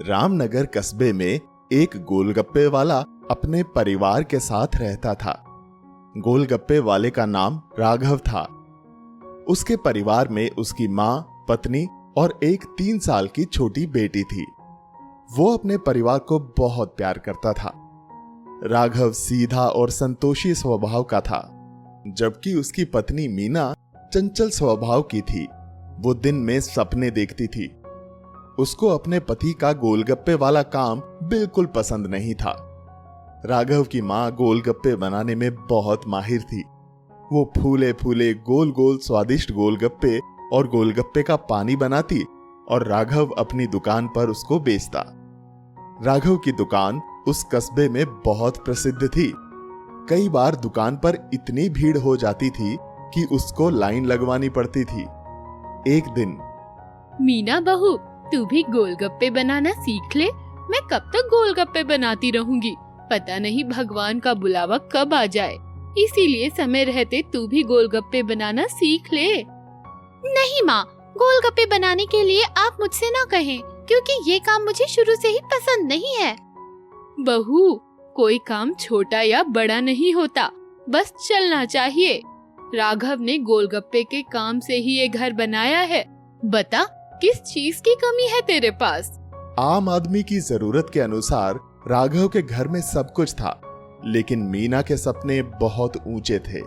रामनगर कस्बे में एक गोलगप्पे वाला अपने परिवार के साथ रहता था। गोलगप्पे वाले का नाम राघव था। उसके परिवार में उसकी माँ, पत्नी और एक 3 साल की छोटी बेटी थी। वो अपने परिवार को बहुत प्यार करता था। राघव सीधा और संतोषी स्वभाव का था, जबकि उसकी पत्नी मीना चंचल स्वभाव की थी। वो दिन में सपने देखती थी। उसको अपने पति का गोलगप्पे वाला काम बिल्कुल पसंद नहीं था। राघव की माँ गोलगप्पे बनाने में बहुत माहिर थी। वो फूले फूले गोल गोल स्वादिष्ट गोलगप्पे और गोलगप्पे का पानी बनाती और राघव अपनी दुकान पर उसको बेचता। राघव की दुकान उस कस्बे में बहुत प्रसिद्ध थी। कई बार दुकान पर इतनी भीड़ हो जाती थी कि उसको लाइन लगवानी पड़ती थी। एक दिन, मीना बहू, तू भी गोलगप्पे बनाना सीख ले। मैं कब तक गोलगप्पे बनाती रहूंगी, पता नहीं भगवान का बुलावा कब आ जाए। इसीलिए समय रहते तू भी गोलगप्पे बनाना सीख ले। नहीं माँ, गोलगप्पे बनाने के लिए आप मुझसे ना कहें, क्योंकि ये काम मुझे शुरू से ही पसंद नहीं है। बहू, कोई काम छोटा या बड़ा नहीं होता, बस चलना चाहिए। राघव ने गोलगप्पे के काम से ही ये घर बनाया है। बता, किस चीज की कमी है तेरे पास? आम आदमी की जरूरत के अनुसार राघव के घर में सब कुछ था, लेकिन मीना के सपने बहुत ऊंचे थे।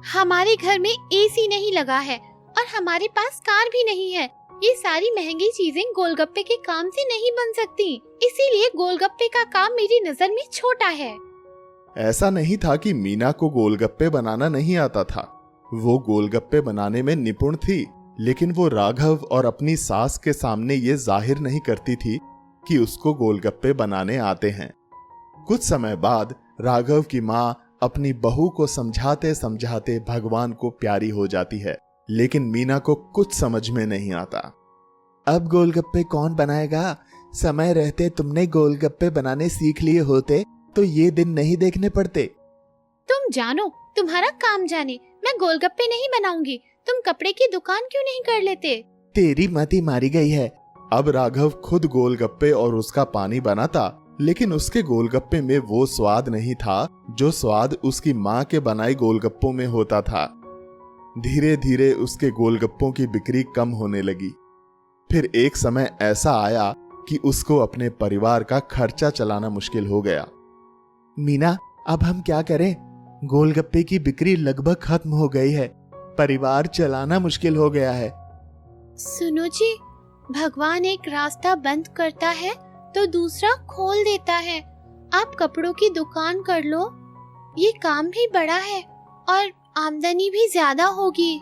हमारे घर में एसी नहीं लगा है और हमारे पास कार भी नहीं है। ये सारी महंगी चीजें गोलगप्पे के काम से नहीं बन सकती, इसीलिए गोलगप्पे का काम मेरी नजर में छोटा है। ऐसा नहीं था कि मीना को गोलगप्पे बनाना नहीं आता था। वो गोलगप्पे बनाने में निपुण थी, लेकिन वो राघव और अपनी सास के सामने ये जाहिर नहीं करती थी कि उसको गोलगप्पे बनाने आते हैं। कुछ समय बाद राघव की माँ अपनी बहू को समझाते समझाते भगवान को प्यारी हो जाती है, लेकिन मीना को कुछ समझ में नहीं आता। अब गोलगप्पे कौन बनाएगा? समय रहते तुमने गोलगप्पे बनाने सीख लिए होते तो ये दिन नहीं देखने पड़ते। तुम जानो, तुम्हारा काम जाने। मैं गोलगप्पे नहीं बनाऊंगी। तुम कपड़े की दुकान क्यों नहीं कर लेते? तेरी मति मारी गई है। अब राघव खुद गोलगप्पे और उसका पानी बनाता, लेकिन उसके गोलगप्पे में वो स्वाद नहीं था जो स्वाद उसकी माँ के बनाई गोलगप्पों में होता था। धीरे धीरे उसके गोलगप्पों की बिक्री कम होने लगी। फिर एक समय ऐसा आया कि उसको अपने परिवार का खर्चा चलाना मुश्किल हो गया। मीना, अब हम क्या करें? गोलगप्पे की बिक्री लगभग खत्म हो गई है। परिवार चलाना मुश्किल हो गया है। सुनो जी, भगवान एक रास्ता बंद करता है तो दूसरा खोल देता है। आप कपड़ों की दुकान कर लो। ये काम भी बड़ा है और आमदनी भी ज्यादा होगी।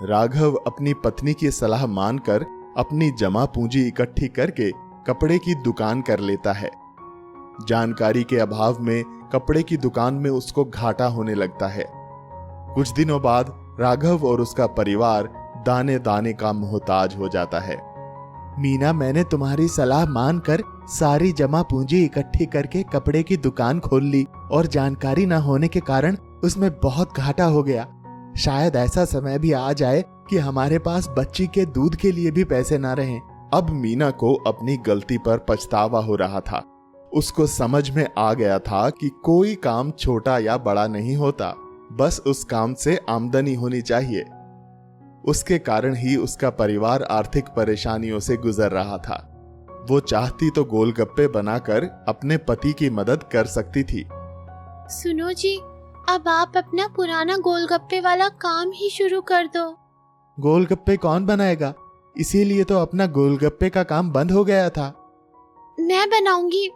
राघव अपनी पत्नी की सलाह मानकर अपनी जमा पूंजी इकट्ठी करके कपड़े की दुकान कर लेता है। जानकारी के अभाव में कपड़े की दुकान में उसको घाटा होने लगता है। कुछ दिनों बाद राघव और उसका परिवार दाने दाने का मोहताज हो जाता है। मीना, मैंने तुम्हारी सलाह मानकर सारी जमा पूंजी इकट्ठी करके कपड़े की दुकान खोल ली और जानकारी न होने के कारण उसमें बहुत घाटा हो गया। शायद ऐसा समय भी आ जाए कि हमारे पास बच्ची के दूध के लिए भी पैसे ना रहें। अब मीना को अपनी गलती पर पछतावा हो रहा था। उसको समझ में आ गया था कि कोई काम छोटा या बड़ा नहीं होता, बस उस काम से आमदनी होनी चाहिए। उसके कारण ही उसका परिवार आर्थिक परेशानियों से गुजर रहा था। वो चाहती तो गोलगप्पे बनाकर अपने पति की मदद कर सकती थी। सुनो जी, अब आप अपना पुराना गोलगप्पे वाला काम ही शुरू कर दो। गोलगप्पे कौन बनाएगा? इसीलिए तो अपना गोलगप्पे का काम बंद हो गया था। मैं बनाऊंगी।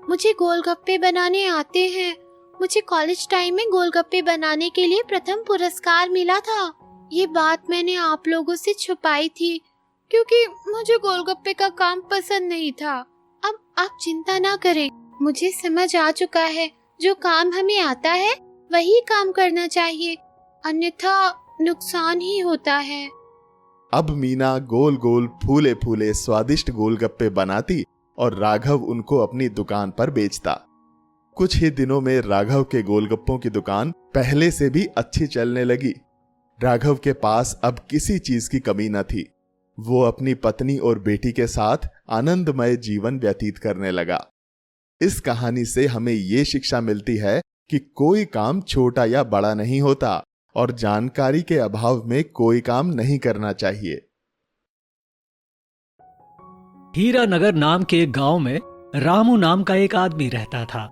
मुझे गोलगप्पे बनाने आते हैं। मुझे कॉलेज टाइम में गोलगप्पे बनाने के लिए प्रथम पुरस्कार मिला था। ये बात मैंने आप लोगों से छुपाई थी, क्योंकि मुझे गोलगप्पे का काम पसंद नहीं था। अब आप चिंता ना करें, मुझे समझ आ चुका है जो काम हमें आता है वही काम करना चाहिए, अन्यथा नुकसान ही होता है। अब मीना गोल गोल फूले फूले स्वादिष्ट गोलगप्पे बनाती और राघव उनको अपनी दुकान पर बेचता। कुछ ही दिनों में राघव के गोलगप्पों की दुकान पहले से भी अच्छी चलने लगी। राघव के पास अब किसी चीज की कमी न थी। वो अपनी पत्नी और बेटी के साथ आनंदमय जीवन व्यतीत करने लगा। इस कहानी से हमें ये शिक्षा मिलती है कि कोई काम छोटा या बड़ा नहीं होता और जानकारी के अभाव में कोई काम नहीं करना चाहिए। हीरानगर नाम के एक गांव में रामू नाम का एक आदमी रहता था।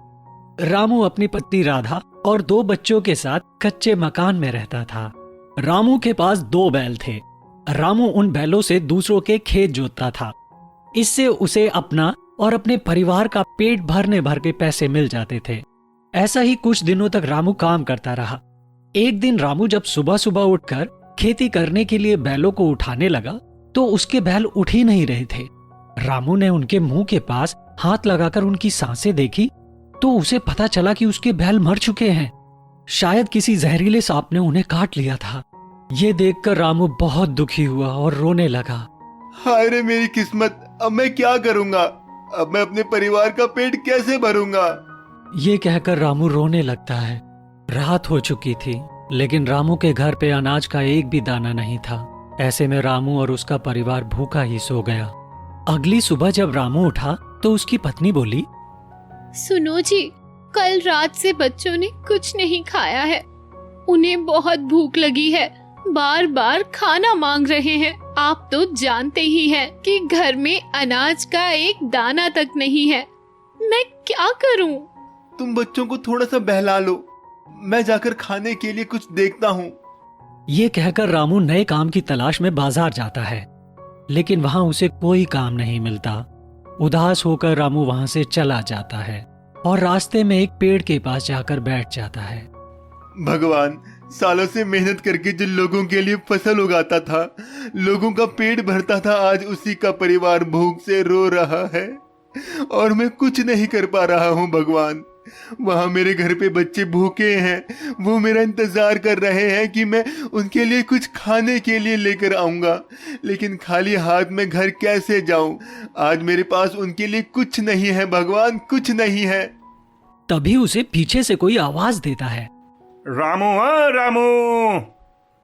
रामू अपनी पत्नी राधा और 2 बच्चों के साथ कच्चे मकान में रहता था। रामू के पास 2 बैल थे। रामू उन बैलों से दूसरों के खेत जोतता था। इससे उसे अपना और अपने परिवार का पेट भरने भर के पैसे मिल जाते थे। ऐसा ही कुछ दिनों तक रामू काम करता रहा। एक दिन रामू जब सुबह सुबह उठकर खेती करने के लिए बैलों को उठाने लगा तो उसके बैल उठ ही नहीं रहे थे। रामू ने उनके मुंह के पास हाथ लगाकर उनकी सांसें देखी तो उसे पता चला कि उसके बैल मर चुके हैं। शायद किसी जहरीले सांप ने उन्हें काट लिया था। ये देखकर रामू बहुत दुखी हुआ और रोने लगा। हाय रे मेरी किस्मत, अब मैं क्या करूंगा? अब मैं अपने परिवार का पेट कैसे भरूंगा? ये कहकर रामू रोने लगता है। रात हो चुकी थी लेकिन रामू के घर पे अनाज का एक भी दाना नहीं था। ऐसे में रामू और उसका परिवार भूखा ही सो गया। अगली सुबह जब रामू उठा तो उसकी पत्नी बोली, सुनो जी, कल रात से बच्चों ने कुछ नहीं खाया है। उन्हें बहुत भूख लगी है, बार बार खाना मांग रहे हैं। आप तो जानते ही हैं कि घर में अनाज का एक दाना तक नहीं है। मैं क्या करूं? तुम बच्चों को थोड़ा सा बहला लो, मैं जाकर खाने के लिए कुछ देखता हूँ। ये कहकर रामू नए काम की तलाश में बाजार जाता है लेकिन वहां उसे कोई काम नहीं मिलता। उदास होकर रामू वहां से चला जाता है और रास्ते में एक पेड़ के पास जाकर बैठ जाता है। भगवान, सालों से मेहनत करके जो लोगों के लिए फसल उगाता था, लोगों का पेट भरता था, आज उसी का परिवार भूख से रो रहा है और मैं कुछ नहीं कर पा रहा हूँ। भगवान, वहां मेरे घर पे बच्चे भूखे हैं, वो मेरा इंतजार कर रहे हैं कि मैं उनके लिए कुछ खाने के लिए लेकर आऊंगा, लेकिन खाली हाथ में घर कैसे जाऊं? आज मेरे पास उनके लिए कुछ नहीं है। भगवान, कुछ नहीं है। तभी उसे पीछे से कोई आवाज देता है, रामू, रामू।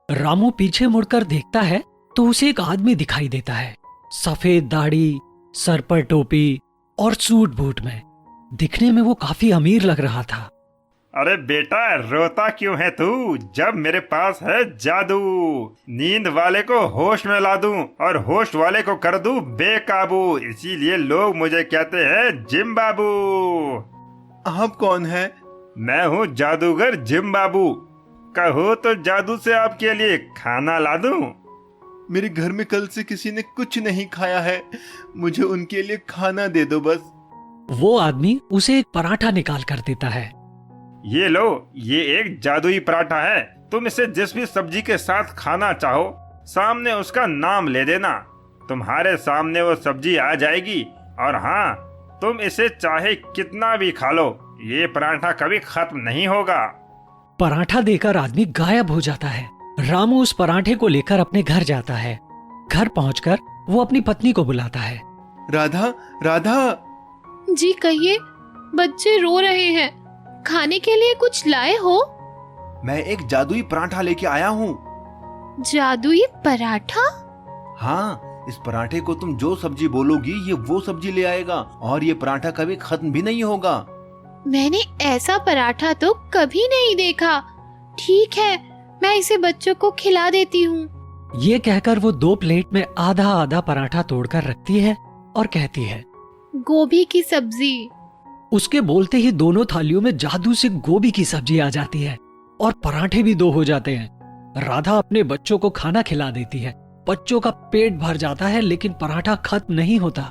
रामू पीछे मुड़कर देखता है तो उसे एक आदमी दिखाई देता है, सफेद दाढ़ी, सर पर टोपी और सूट बूट में। दिखने में वो काफी अमीर लग रहा था। अरे बेटा, रोता क्यों है तू? जब मेरे पास है जादू, नींद वाले को होश में ला दूं और होश वाले को कर दूं बेकाबू। इसीलिए लोग मुझे कहते हैं जिम बाबू। आप कौन हैं? मैं हूँ जादूगर जिम बाबू। कहो तो जादू से आपके लिए खाना ला दूं? मेरे घर में कल से किसी ने कुछ नहीं खाया है, मुझे उनके लिए खाना दे दो बस। वो आदमी उसे एक पराठा निकाल कर देता है। ये लो, ये एक जादुई पराठा है। तुम इसे जिस भी सब्जी के साथ खाना चाहो, सामने उसका नाम ले देना, तुम्हारे सामने वो सब्जी आ जाएगी। और हाँ, तुम इसे चाहे कितना भी खा लो, ये पराठा कभी खत्म नहीं होगा। पराठा देकर आदमी गायब हो जाता है। रामू उस पराठे को लेकर अपने घर जाता है। घर पहुंचकर वो अपनी पत्नी को बुलाता है। राधा, राधा। जी कहिए, बच्चे रो रहे हैं, खाने के लिए कुछ लाए हो? मैं एक जादुई पराठा लेके आया हूँ। जादुई पराठा? हाँ, इस पराठे को तुम जो सब्जी बोलोगी ये वो सब्जी ले आएगा और ये पराठा कभी खत्म भी नहीं होगा। मैंने ऐसा पराठा तो कभी नहीं देखा। ठीक है, मैं इसे बच्चों को खिला देती हूँ। ये कहकर वो 2 प्लेट में आधा आधा पराठा तोड़कर रखती है और कहती है, गोभी की सब्जी। उसके बोलते ही दोनों थालियों में जादू से गोभी की सब्जी आ जाती है और पराठे भी 2 हो जाते हैं। राधा अपने बच्चों को खाना खिला देती है। बच्चों का पेट भर जाता है लेकिन पराठा खत्म नहीं होता।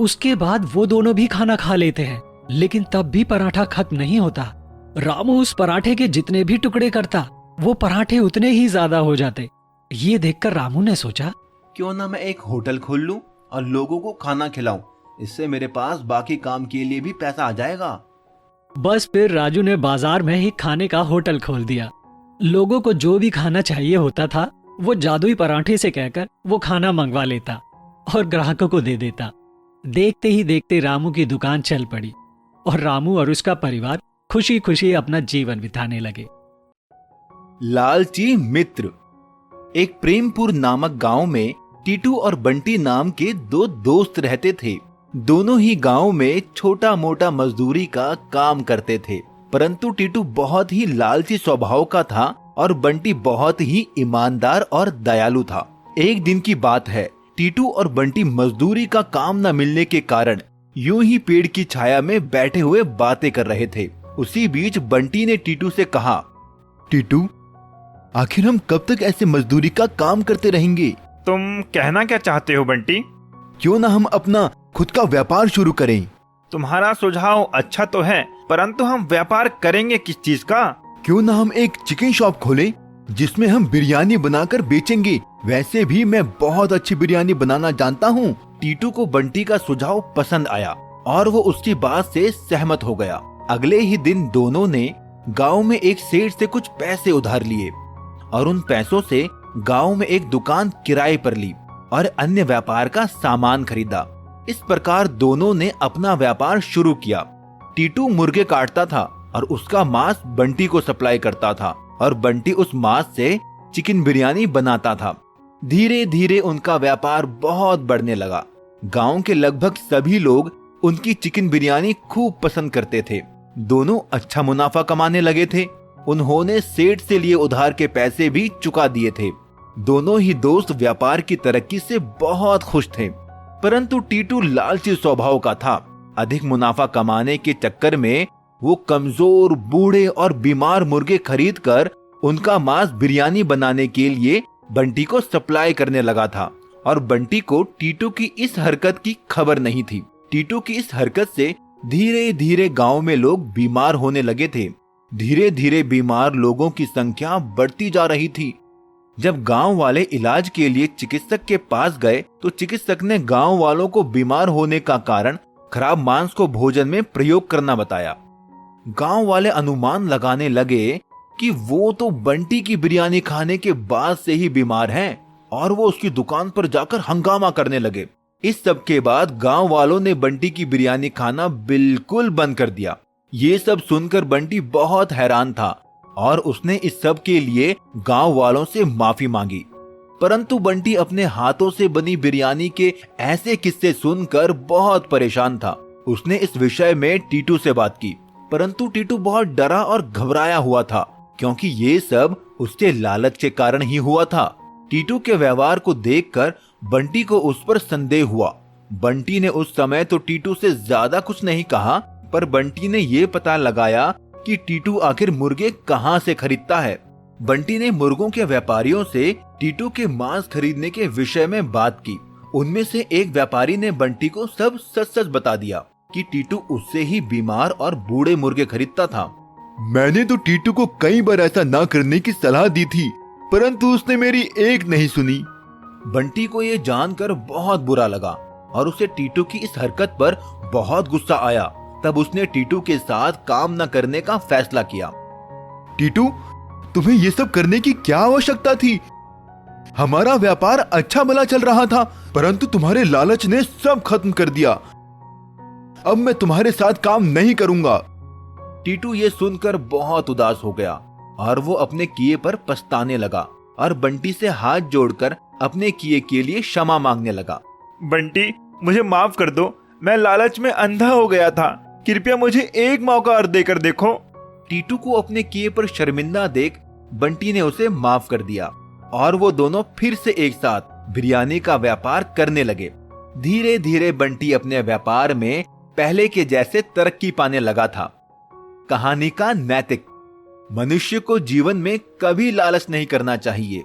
उसके बाद वो दोनों भी खाना खा लेते हैं लेकिन तब भी पराठा खत्म नहीं होता। रामू उस पराठे के जितने भी टुकड़े करता, वो पराठे उतने ही ज्यादा हो जाते। ये देखकर रामू ने सोचा, क्यों ना मैं एक होटल खोल लूं और लोगों को खाना खिलाऊं, इससे मेरे पास बाकी काम के लिए भी पैसा आ जाएगा। बस फिर राजू ने बाजार में ही खाने का होटल खोल दिया। लोगों को जो भी खाना चाहिए होता था वो जादुई पराठे से कहकर वो खाना मंगवा लेता और ग्राहकों को दे देता। देखते ही देखते रामू की दुकान चल पड़ी और रामू और उसका परिवार खुशी खुशी अपना जीवन बिताने लगे। लालची मित्र। एक प्रेमपुर नामक गांव में टीटू और बंटी नाम के दो दोस्त रहते थे। दोनों ही गांव में छोटा मोटा मजदूरी का काम करते थे, परंतु टीटू बहुत ही लालची स्वभाव का था और बंटी बहुत ही ईमानदार और दयालु था। एक दिन की बात है, टीटू और बंटी मजदूरी का काम न मिलने के कारण यूं ही पेड़ की छाया में बैठे हुए बातें कर रहे थे। उसी बीच बंटी ने टीटू से कहा, टीटू, आखिर हम कब तक ऐसे मजदूरी का काम करते रहेंगे? तुम कहना क्या चाहते हो बंटी? क्यों ना हम अपना खुद का व्यापार शुरू करें? तुम्हारा सुझाव अच्छा तो है, परंतु हम व्यापार करेंगे किस चीज का? क्यों ना हम एक चिकन शॉप खोलें जिसमें हम बिरयानी बनाकर बेचेंगे। वैसे भी मैं बहुत अच्छी बिरयानी बनाना जानता हूँ। टीटू को बंटी का सुझाव पसंद आया और वो उसकी बात से सहमत हो गया। अगले ही दिन दोनों ने गांव में एक सेठ से कुछ पैसे उधार लिए और उन पैसों से गांव में एक दुकान किराए पर ली और अन्य व्यापार का सामान खरीदा। इस प्रकार दोनों ने अपना व्यापार शुरू किया। टीटू मुर्गे काटता था और उसका मांस बंटी को सप्लाई करता था और बंटी उस मांस से चिकन बिरयानी बनाता था। धीरे धीरे उनका व्यापार बहुत बढ़ने लगा। गांव के लगभग सभी लोग उनकी चिकन बिरयानी खूब पसंद करते थे। दोनों अच्छा मुनाफा कमाने लगे थे। उन्होंने सेठ से लिए उधार के पैसे भी चुका दिए थे। दोनों ही दोस्त व्यापार की तरक्की से बहुत खुश थे, परंतु टीटू लालची स्वभाव का था। अधिक मुनाफा कमाने के चक्कर में वो कमजोर, बूढ़े और बीमार मुर्गे खरीदकर उनका मांस बिरयानी बनाने के लिए बंटी को सप्लाई करने लगा था और बंटी को टीटू की इस हरकत की खबर नहीं थी। टीटू की इस हरकत से धीरे धीरे गांव में लोग बीमार होने लगे थे। धीरे धीरे बीमार लोगों की संख्या बढ़ती जा रही थी। जब गांव वाले इलाज के लिए चिकित्सक के पास गए तो चिकित्सक ने गांव वालों को बीमार होने का कारण खराब मांस को भोजन में प्रयोग करना बताया। गांव वाले अनुमान लगाने लगे कि वो तो बंटी की बिरयानी खाने के बाद से ही बीमार हैं और वो उसकी दुकान पर जाकर हंगामा करने लगे। इस सब के बाद गांव वालों ने बंटी की बिरयानी खाना बिल्कुल बंद कर दिया। ये सब सुनकर बंटी बहुत हैरान था और उसने इस सब के लिए गांव वालों से माफी मांगी, परंतु बंटी अपने हाथों से बनी बिरयानी के ऐसे किस्से सुनकर बहुत परेशान था। उसने इस विषय में टीटू से बात की, परंतु टीटू बहुत डरा और घबराया हुआ था क्योंकि ये सब उसके लालच के कारण ही हुआ था। टीटू के व्यवहार को देखकर बंटी को उस पर संदेह हुआ। बंटी ने उस समय तो टीटू से ज्यादा कुछ नहीं कहा, पर बंटी ने ये पता लगाया कि टीटू आखिर मुर्गे कहाँ से खरीदता है। बंटी ने मुर्गों के व्यापारियों से टीटू के मांस खरीदने के विषय में बात की। उनमें से एक व्यापारी ने बंटी को सब सच सच बता दिया कि टीटू उससे ही बीमार और बूढ़े मुर्गे खरीदता था। मैंने तो टीटू को कई बार ऐसा ना करने की सलाह दी थी, परंतु उसने मेरी एक नहीं सुनी। बंटी को ये जानकर बहुत बुरा लगा और उसे टीटू की इस हरकत पर बहुत गुस्सा आया। तब उसने टीटू के साथ काम न करने का फैसला किया। टीटू, तुम्हें ये सब करने की क्या आवश्यकता थी? हमारा व्यापार अच्छा भला चल रहा था, परंतु तुम्हारे लालच ने सब खत्म कर दिया। अब मैं तुम्हारे साथ काम नहीं करूंगा। टीटू ये सुनकर बहुत उदास हो गया और वो अपने किए पर पछताने लगा और बंटी से हाथ जोड़कर अपने किए के लिए क्षमा मांगने लगा। बंटी, मुझे माफ कर दो, मैं लालच में अंधा हो गया था। कृपया मुझे एक मौका और देकर देखो। टीटू को अपने किए पर शर्मिंदा देख बंटी ने उसे माफ कर दिया और वो दोनों फिर से एक साथ बिरयानी का व्यापार करने लगे। धीरे धीरे बंटी अपने व्यापार में पहले के जैसे तरक्की पाने लगा था। कहानी का नैतिक: मनुष्य को जीवन में कभी लालच नहीं करना चाहिए।